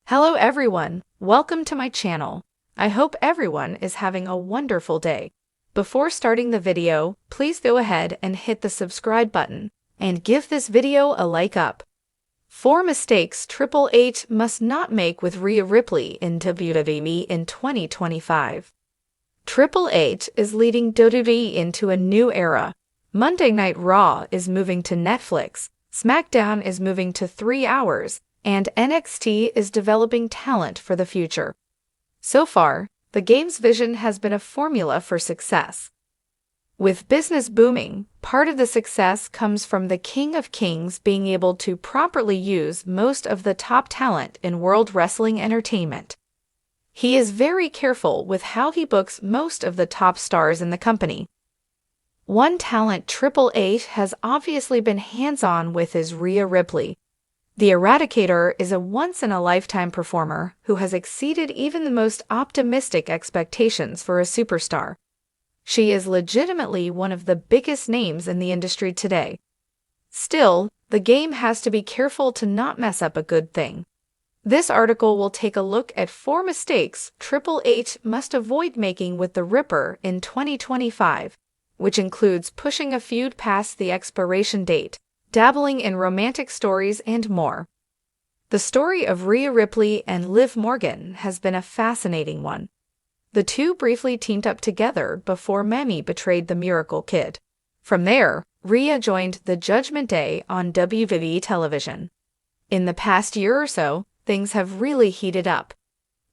Hello everyone, welcome to my channel. I hope everyone is having a wonderful day. Before starting the video, please go ahead and hit the subscribe button and give this video a like up. 4 mistakes Triple H must not make with Rhea Ripley in WWE in 2025. Triple H is leading WWE into a new era. Monday Night Raw is moving to Netflix, SmackDown is moving to 3 hours, and NXT is developing talent for the future. So far, the game's vision has been a formula for success. With business booming, part of the success comes from the King of Kings being able to properly use most of the top talent in World Wrestling Entertainment. He is very careful with how he books most of the top stars in the company. One talent Triple H has obviously been hands-on with is Rhea Ripley. The Eradicator is a once-in-a-lifetime performer who has exceeded even the most optimistic expectations for a superstar. She is legitimately one of the biggest names in the industry today. Still, the game has to be careful to not mess up a good thing. This article will take a look at 4 mistakes Triple H must avoid making with the Ripper in 2025, which includes pushing a feud past the expiration date, dabbling in romantic stories, and more. The story of Rhea Ripley and Liv Morgan has been a fascinating one. The two briefly teamed up together before Mammy betrayed the Miracle Kid. From there, Rhea joined the Judgment Day on WWE television. In the past year or so, things have really heated up.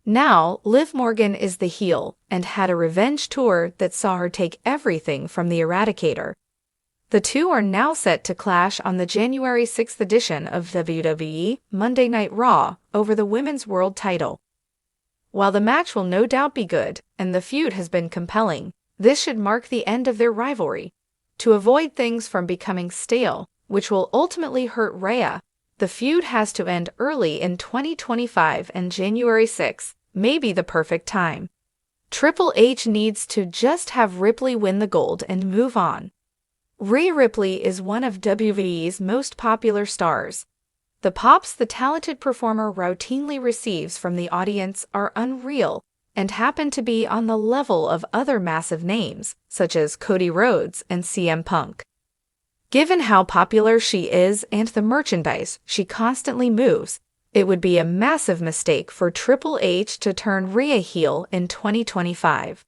Now, Liv Morgan is the heel and had a revenge tour that saw her take everything from the Eradicator. The two are now set to clash on the January 6th edition of WWE Monday Night Raw over the Women's World title. While the match will no doubt be good and the feud has been compelling, this should mark the end of their rivalry. To avoid things from becoming stale, which will ultimately hurt Rhea, the feud has to end early in 2025, and January 6th may be the perfect time. Triple H needs to just have Ripley win the gold and move on. Rhea Ripley is one of WWE's most popular stars. The pops the talented performer routinely receives from the audience are unreal and happen to be on the level of other massive names, such as Cody Rhodes and CM Punk. Given how popular she is and the merchandise she constantly moves, it would be a massive mistake for Triple H to turn Rhea heel in 2025.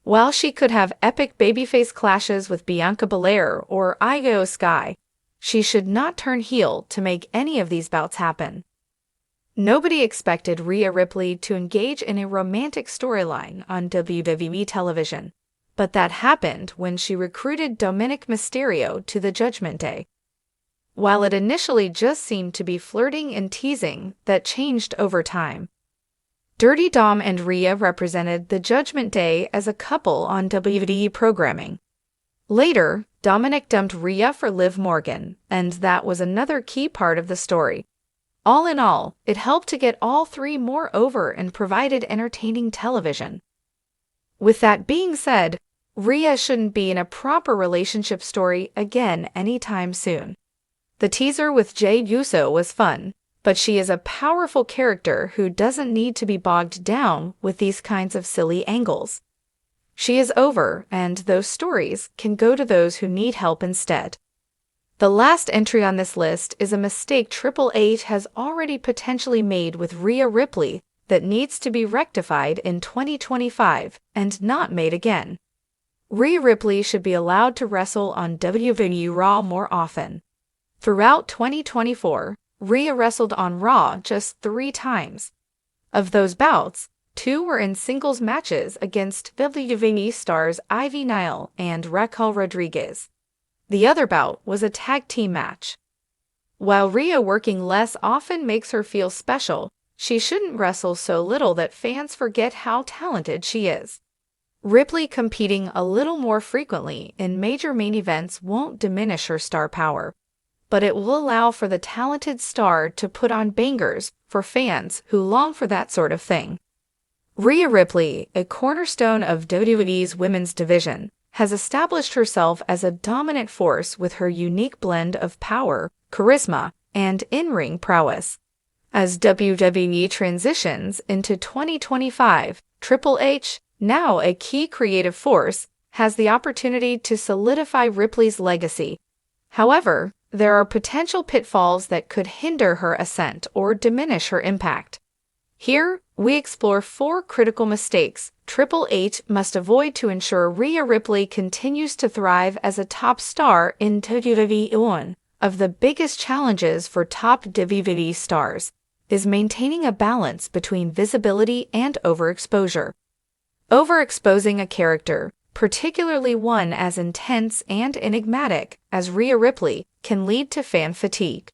While she could have epic babyface clashes with Bianca Belair or Io Sky, she should not turn heel to make any of these bouts happen. Nobody expected Rhea Ripley to engage in a romantic storyline on WWE television, but that happened when she recruited Dominic Mysterio to the Judgment Day. While it initially just seemed to be flirting and teasing, that changed over time. Dirty Dom and Rhea represented the Judgment Day as a couple on WWE programming. Later, Dominic dumped Rhea for Liv Morgan, and that was another key part of the story. All in all, it helped to get all 3 more over and provided entertaining television. With that being said, Rhea shouldn't be in a proper relationship story again anytime soon. The teaser with Jey Uso was fun, but she is a powerful character who doesn't need to be bogged down with these kinds of silly angles. She is over, and those stories can go to those who need help instead. The last entry on this list is a mistake Triple H has already potentially made with Rhea Ripley that needs to be rectified in 2025 and not made again. Rhea Ripley should be allowed to wrestle on WWE Raw more often. Throughout 2024, Rhea wrestled on Raw just 3 times. Of those bouts, 2 were in singles matches against WWE stars Ivy Nile and Raquel Rodriguez. The other bout was a tag team match. While Rhea working less often makes her feel special, she shouldn't wrestle so little that fans forget how talented she is. Ripley competing a little more frequently in major main events won't diminish her star power, but it will allow for the talented star to put on bangers for fans who long for that sort of thing. Rhea Ripley, a cornerstone of WWE's women's division, has established herself as a dominant force with her unique blend of power, charisma, and in-ring prowess. As WWE transitions into 2025, Triple H, now a key creative force, has the opportunity to solidify Ripley's legacy. However, there are potential pitfalls that could hinder her ascent or diminish her impact. Here, we explore 4 critical mistakes Triple H must avoid to ensure Rhea Ripley continues to thrive as a top star in WWE. One of the biggest challenges for top WWE stars is maintaining a balance between visibility and overexposure. Overexposing a character, particularly one as intense and enigmatic as Rhea Ripley, can lead to fan fatigue.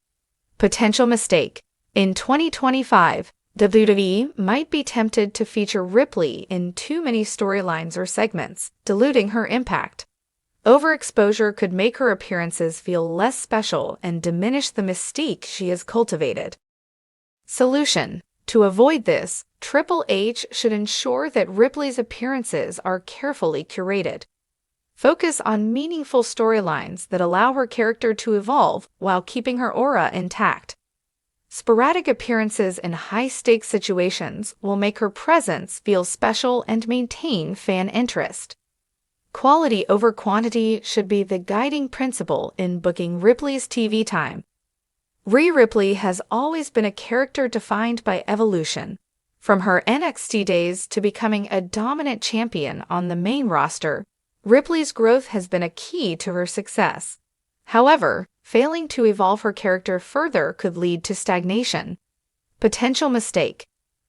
Potential mistake. In 2025, WWE might be tempted to feature Ripley in too many storylines or segments, diluting her impact. Overexposure could make her appearances feel less special and diminish the mystique she has cultivated. Solution. To avoid this, Triple H should ensure that Ripley's appearances are carefully curated. Focus on meaningful storylines that allow her character to evolve while keeping her aura intact. Sporadic appearances in high-stakes situations will make her presence feel special and maintain fan interest. Quality over quantity should be the guiding principle in booking Ripley's TV time. Rhea Ripley has always been a character defined by evolution. From her NXT days to becoming a dominant champion on the main roster, Ripley's growth has been a key to her success. However, failing to evolve her character further could lead to stagnation. Potential mistake.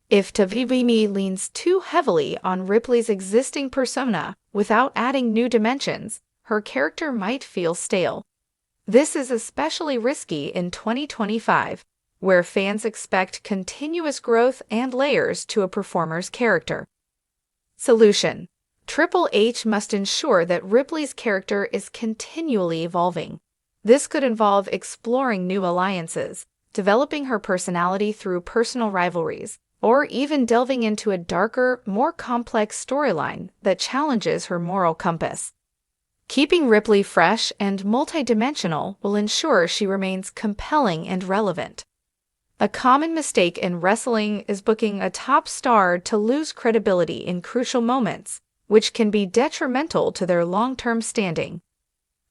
If WWE leans too heavily on Ripley's existing persona without adding new dimensions, her character might feel stale. This is especially risky in 2025, where fans expect continuous growth and layers to a performer's character. Solution. Triple H must ensure that Ripley's character is continually evolving. This could involve exploring new alliances, developing her personality through personal rivalries, or even delving into a darker, more complex storyline that challenges her moral compass. Keeping Ripley fresh and multidimensional will ensure she remains compelling and relevant. A common mistake in wrestling is booking a top star to lose credibility in crucial moments, which can be detrimental to their long-term standing.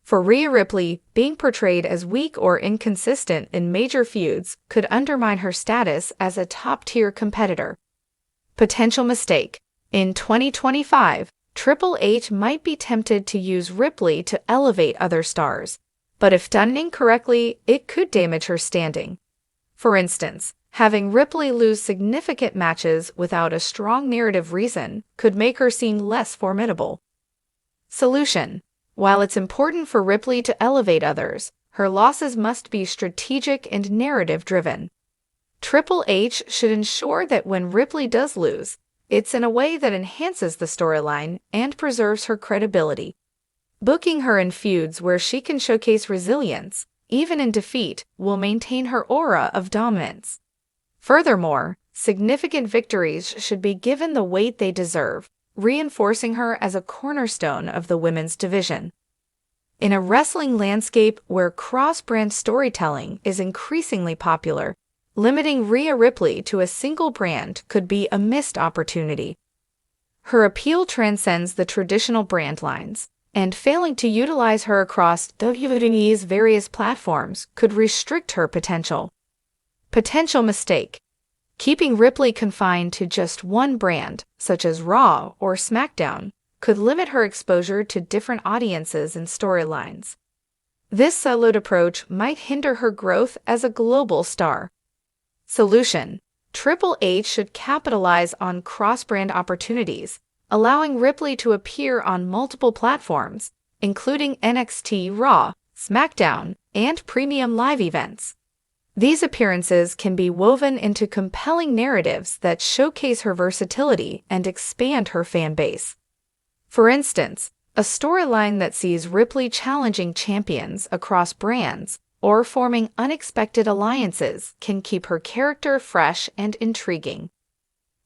For Rhea Ripley, being portrayed as weak or inconsistent in major feuds could undermine her status as a top-tier competitor. Potential mistake. In 2025, Triple H might be tempted to use Ripley to elevate other stars, but if done incorrectly, it could damage her standing. For instance, having Ripley lose significant matches without a strong narrative reason could make her seem less formidable. Solution. While it's important for Ripley to elevate others, her losses must be strategic and narrative-driven. Triple H should ensure that when Ripley does lose, it's in a way that enhances the storyline and preserves her credibility. Booking her in feuds where she can showcase resilience, even in defeat, will maintain her aura of dominance. Furthermore, significant victories should be given the weight they deserve, reinforcing her as a cornerstone of the women's division. In a wrestling landscape where cross-brand storytelling is increasingly popular, limiting Rhea Ripley to a single brand could be a missed opportunity. Her appeal transcends the traditional brand lines, and failing to utilize her across WWE's various platforms could restrict her potential. Potential mistake. Keeping Ripley confined to just one brand, such as Raw or SmackDown, could limit her exposure to different audiences and storylines. This siloed approach might hinder her growth as a global star. Solution. Triple H should capitalize on cross-brand opportunities, allowing Ripley to appear on multiple platforms, including NXT, Raw, SmackDown, and premium live events. These appearances can be woven into compelling narratives that showcase her versatility and expand her fan base. For instance, a storyline that sees Ripley challenging champions across brands or forming unexpected alliances can keep her character fresh and intriguing.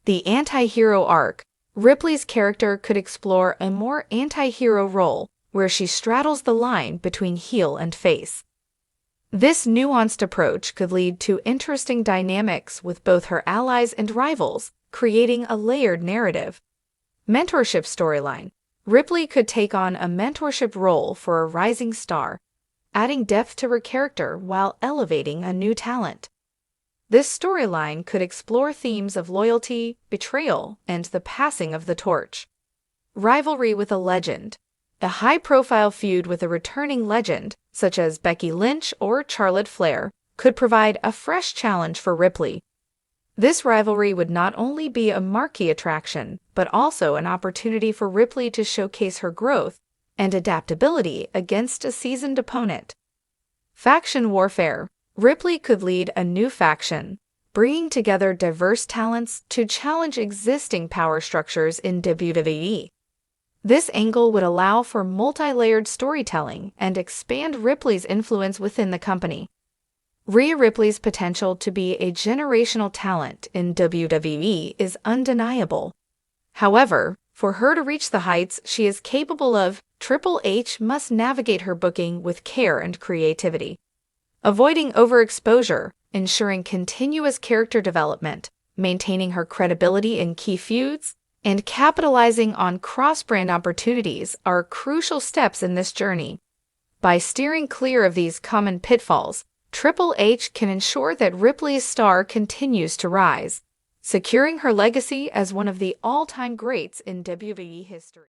The anti-hero arc. Ripley's character could explore a more anti-hero role where she straddles the line between heel and face. This nuanced approach could lead to interesting dynamics with both her allies and rivals, creating a layered narrative. Mentorship storyline. Ripley could take on a mentorship role for a rising star, adding depth to her character while elevating a new talent. This storyline could explore themes of loyalty, betrayal, and the passing of the torch. Rivalry with a legend. A high-profile feud with a returning legend, such as Becky Lynch or Charlotte Flair, could provide a fresh challenge for Ripley. This rivalry would not only be a marquee attraction, but also an opportunity for Ripley to showcase her growth and adaptability against a seasoned opponent. Faction warfare. Ripley could lead a new faction, bringing together diverse talents to challenge existing power structures in WWE. This angle would allow for multi-layered storytelling and expand Ripley's influence within the company. Rhea Ripley's potential to be a generational talent in WWE is undeniable. However, for her to reach the heights she is capable of, Triple H must navigate her booking with care and creativity, avoiding overexposure, ensuring continuous character development, maintaining her credibility in key feuds, and capitalizing on cross-brand opportunities are crucial steps in this journey. By steering clear of these common pitfalls, Triple H can ensure that Ripley's star continues to rise, securing her legacy as one of the all-time greats in WWE history.